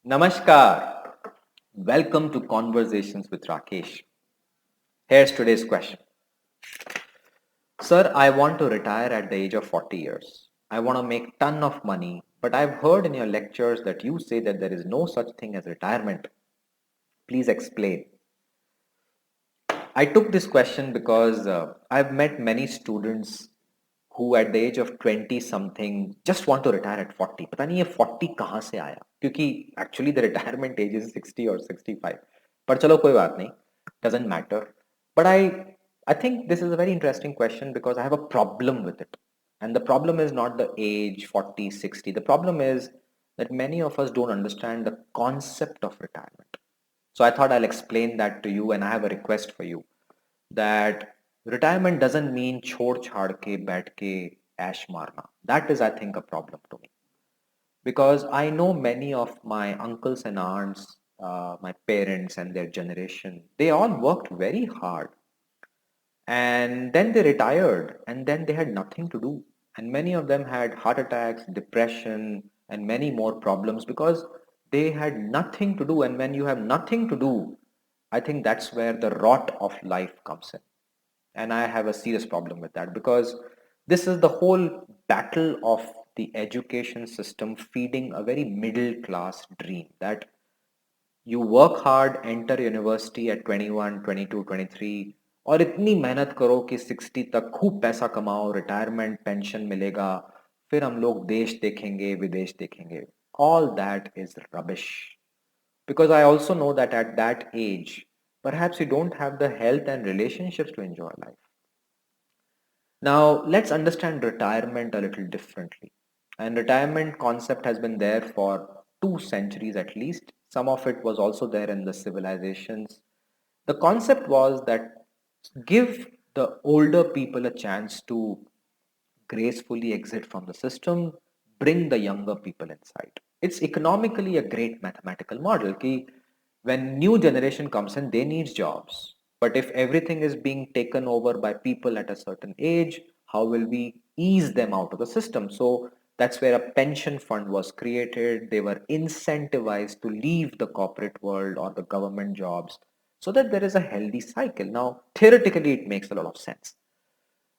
Namaskar. Welcome to Conversations with Rakesh. Here's today's question. Sir, I want to retire at the age of 40 years. I want to make ton of money, but I've heard in your lectures that you say that there is no such thing as retirement. Please explain. I took this question because I've met many students who at the age of 20 something just want to retire at 40. पता नहीं ये 40 कहाँ से आया क्योंकि actually the retirement age is 60 or 65. पर चलो कोई बात नहीं, doesn't matter. But I think this is a very interesting question because I have a problem with it. And the problem is not the age 40, 60. The problem is that many of us don't understand the concept of retirement. So I thought I'll explain that to you, and I have a request for you that retirement doesn't mean chhod chhad ke baith ke ash marna. That is, I think, a problem to me because I know many of my uncles and aunts, my parents and their generation, they all worked very hard and then they retired and then they had nothing to do. And many of them had heart attacks, depression, and many more problems because they had nothing to do. And when you have nothing to do, I think that's where the rot of life comes in. And I have a serious problem with that because this is the whole battle of the education system feeding a very middle class dream that you work hard, enter university at 21, 22, 23 और इतनी मेहनत करो कि 60 तक खूब पैसा कमाओ, retirement pension मिलेगा, फिर हम लोग देश देखेंगे, विदेश देखेंगे. All that is rubbish. Because I also know that at that age, perhaps you don't have the health and relationships to enjoy life. Now, let's understand retirement a little differently. And retirement concept has been there for 2 centuries at least. Some of it was also there in the civilizations. The concept was that give the older people a chance to gracefully exit from the system, bring the younger people inside. It's economically a great mathematical model. Ki when new generation comes in, they need jobs. But if everything is being taken over by people at a certain age, how will we ease them out of the system? So that's where a pension fund was created. They were incentivized to leave the corporate world or the government jobs so that there is a healthy cycle. Now, theoretically, it makes a lot of sense.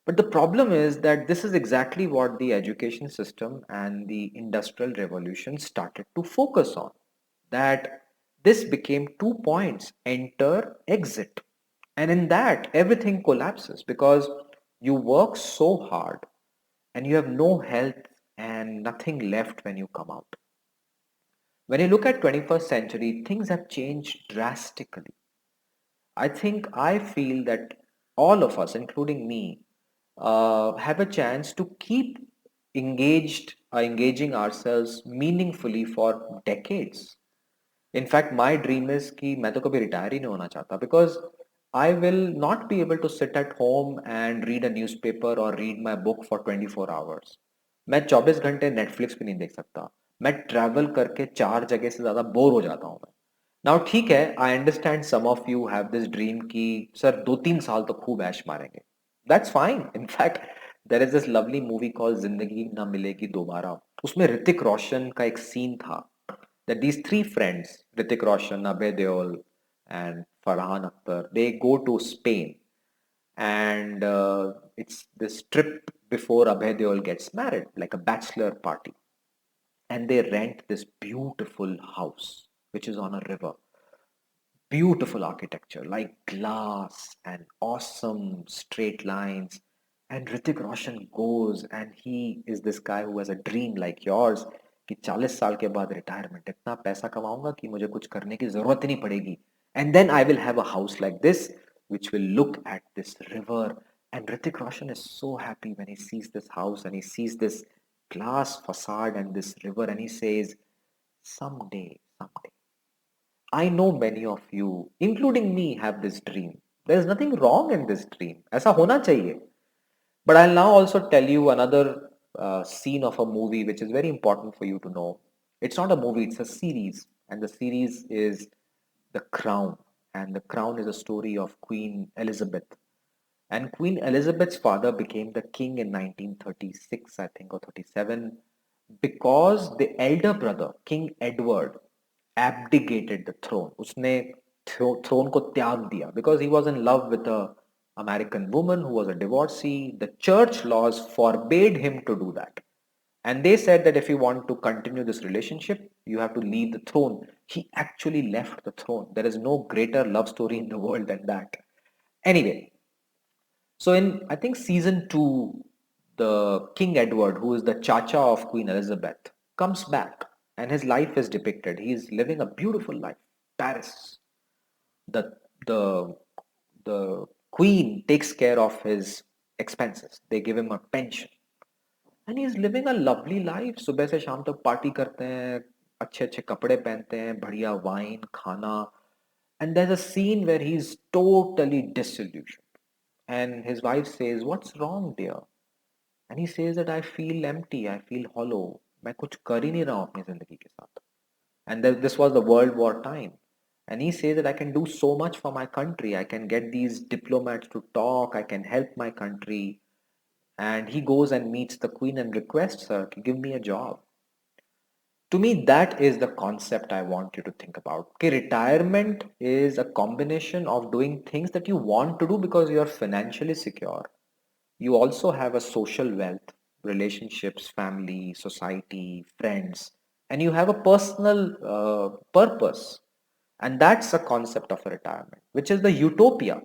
But the problem is that this is exactly what the education system and the industrial revolution started to focus on. That this became 2 points: enter, exit. And in that, everything collapses because you work so hard and you have no health and nothing left when you come out. When you look at 21st century, things have changed drastically. I feel that all of us, including me, have a chance to keep engaging ourselves meaningfully for decades. In fact, my dream is कि मैं तो कभी retire ही नहीं होना चाहता because I will not be able to sit at home and read a newspaper or read my book for 24 hours. मैं 24 घंटे Netflix पे नहीं देख सकता. मैं travel करके 4 जगह से ज़्यादा बोर हो जाता हूँ मैं. Now ठीक है, I understand some of you have this dream कि सर 2-3 साल तो खूब ऐश मारेंगे. That's fine. In fact, there is this lovely movie called जिंदगी ना मिलेगी दोबारा. उसमें ऋतिक रोशन का एक सीन था that these three friends, Hrithik Roshan, Abhay Deol, and Farhan Akhtar, they go to Spain, and it's this trip before Abhay Deol gets married, like a bachelor party, and they rent this beautiful house which is on a river. Beautiful architecture, like glass and awesome straight lines. And Hrithik Roshan goes, and he is this guy who has a dream like yours कि 40 साल के बाद retirement इतना पैसा कमाऊंगा कि मुझे कुछ करने की जरूरत ही नहीं पड़ेगी and then I will have a house like this which will look at this river. And Hrithik Roshan is so happy when he sees this house and he sees this glass facade and this river, and he says, someday, I know many of you, including me, have this dream. There is nothing wrong in this dream. ऐसा होना चाहिए. But I'll now also tell you another scene of a movie which is very important for you to know. It's not a movie, it's a series. And the series is The Crown. And The Crown is a story of Queen Elizabeth. And Queen Elizabeth's father became the king in 1936, I think, or 37, because the elder brother, King Edward, abdicated the throne. उसने throne को त्याग दिया because he was in love with a American woman who was a divorcee. The church laws forbade him to do that. And they said that if you want to continue this relationship, you have to leave the throne. He actually left the throne. There is no greater love story in the world than that. Anyway, so in I think season two, the King Edward, who is the Chacha of Queen Elizabeth, comes back and his life is depicted. He is living a beautiful life. Paris. The the the Queen takes care of his expenses. They give him a pension. And he is living a lovely life. सुबह से शाम तक party करते हैं, अच्छे अच्छे कपड़े पहनते हैं, बढ़िया वाइन खाना. And there's a scene where he's totally disillusioned. And his wife says, "What's wrong, dear?" And he says that I feel empty, I feel hollow. मैं कुछ कर ही नहीं रहा हूँ अपनी जिंदगी के साथ. And this was the World War time. And he says that I can do so much for my country. I can get these diplomats to talk. I can help my country. And he goes and meets the queen and requests her to give me a job. To me, that is the concept I want you to think about. Okay, retirement is a combination of doing things that you want to do because you are financially secure. You also have a social wealth, relationships, family, society, friends, and you have a personal purpose. And that's the concept of a retirement, which is the utopia.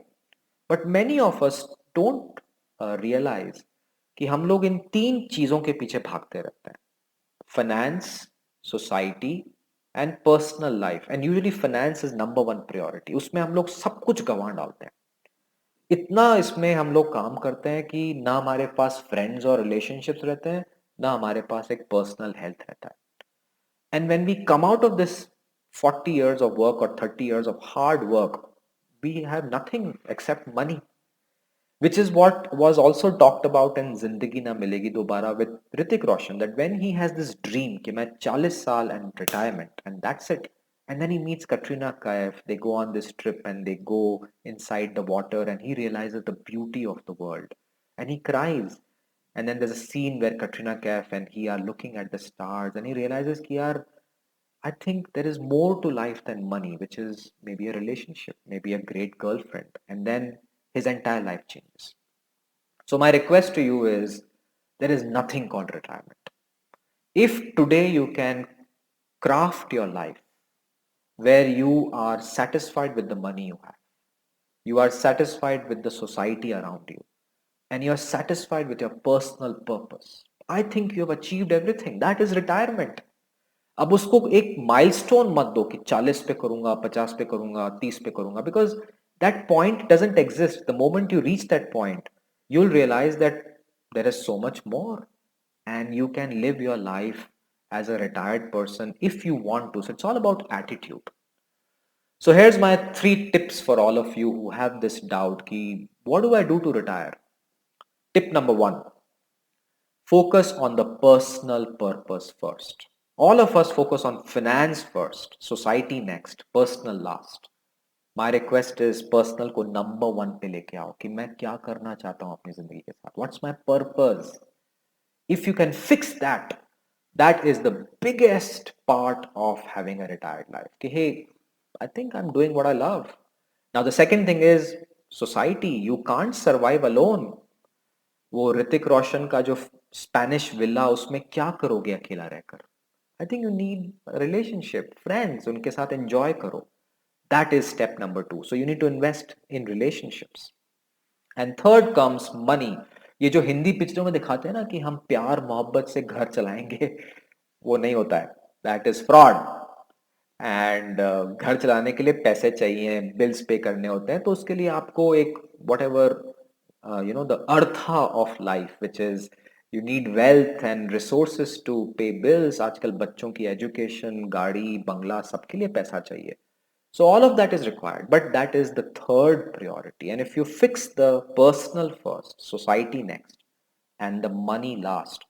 But many of us don't realize कि हम लोग इन तीन चीजों के पीछे भागते रहते हैं. Finance, society and personal life. And usually finance is number one priority. उसमें हम लोग सब कुछ गंवा डालते हैं. इतना इसमें हम लोग काम करते हैं कि ना हमारे पास फ्रेंड्स और रिलेशनशिप्स रहते हैं, ना हमारे पास एक पर्सनल हेल्थ रहता है. And when we come out of this 40 years of work or 30 years of hard work, we have nothing except money, which is what was also talked about in Zindagi Na Milegi Dobara with Hrithik Roshan, that when he has this dream कि मैं 40 साल and retirement and that's it. And then he meets Katrina Kaif, they go on this trip and they go inside the water and he realizes the beauty of the world and he cries. And then there's a scene where Katrina Kaif and he are looking at the stars and he realizes कि यार, I think there is more to life than money, which is maybe a relationship, maybe a great girlfriend. And then his entire life changes. So, my request to you is there is nothing called retirement. If today you can craft your life where you are satisfied with the money you have, you are satisfied with the society around you, and you are satisfied with your personal purpose, I think you have achieved everything. That is retirement. अब उसको एक milestone मत दो कि 40 पे करूंगा, 50 पे करूंगा, 30 पे करूंगा, because that point doesn't exist. The moment you reach that point, you'll realize that there is so much more and you can live your life as a retired person if you want to. So it's all about attitude. So here's my 3 tips for all of you who have this doubt ki, what do I do to retire? Tip number 1, focus on the personal purpose first. All of us focus on finance first, society next, personal last. My request is personal को number 1 पे लेके आओ कि मैं क्या करना चाहता हूँ अपनी जिंदगी के साथ. What's my purpose? If you can fix that, that is the biggest part of having a retired life. कि hey, I think I'm doing what I love. Now the second thing is society. You can't survive alone. वो ऋतिक रोशन का जो Spanish villa उसमें क्या करोगे अकेला रहकर? I think you need a relationship, friends, उनके साथ enjoy करो. That is step number 2. So you need to invest in relationships. And third comes money. ये जो हिंदी पिक्चरों में दिखाते हैं ना कि हम प्यार मोहब्बत से घर चलाएंगे, वो नहीं होता है. That is fraud. एंड घर चलाने के लिए पैसे चाहिए, बिल्स पे करने होते हैं, तो उसके लिए आपको एक whatever the artha of life which is you need wealth and resources to pay bills. आजकल बच्चों की एजुकेशन, गाड़ी, बंगला, सबके लिए पैसा चाहिए. So all of that is required, but that is the third priority. And if you fix the personal first, society next, and the money last,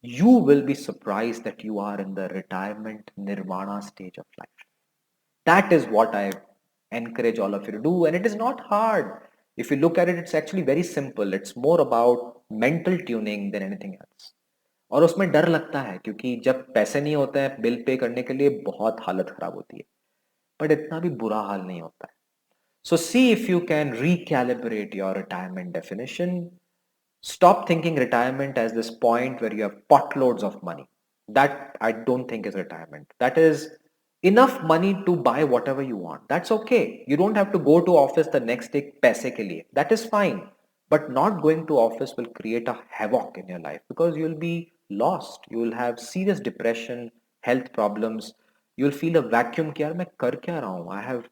you will be surprised that you are in the retirement nirvana stage of life. That is what I encourage all of you to do. And it is not hard. If you look at it, it's actually very simple. It's more about mental tuning than anything else. और उसमें डर लगता है क्योंकि जब पैसे नहीं होते हैं बिल पे करने के लिए बहुत हालत खराब होती है, बट इतना भी बुरा हाल नहीं होता है. So see if you can recalibrate your retirement definition. Stop thinking retirement as this point where you have potloads of money. That I don't think is retirement. That is enough money to buy whatever you want. That's okay. You don't have to go to office the next day paise ke liye. That is fine. But not going to office will create a havoc in your life because you'll be lost. You will have serious depression, health problems. You'll feel a vacuum कि यार मैं कर क्या रहा हूँ?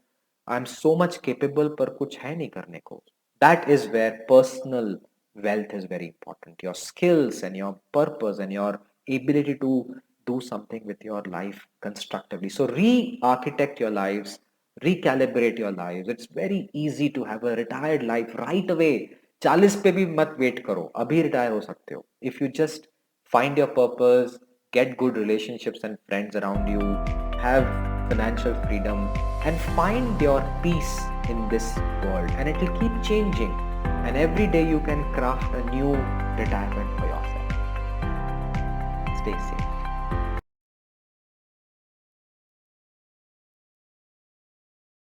I'm so much capable पर कुछ है नहीं करने को. That is where personal wealth is very important. Your skills and your purpose and your ability to do something with your life constructively. So re-architect your lives, recalibrate your lives. It's very easy to have a retired life right away. 40 पे भी मत wait करो, अभी retire हो सकते हो. If you just find your purpose, get good relationships and friends around you, have financial freedom, and find your peace in this world, and it will keep changing. And every day you can craft a new retirement for yourself. Stay safe.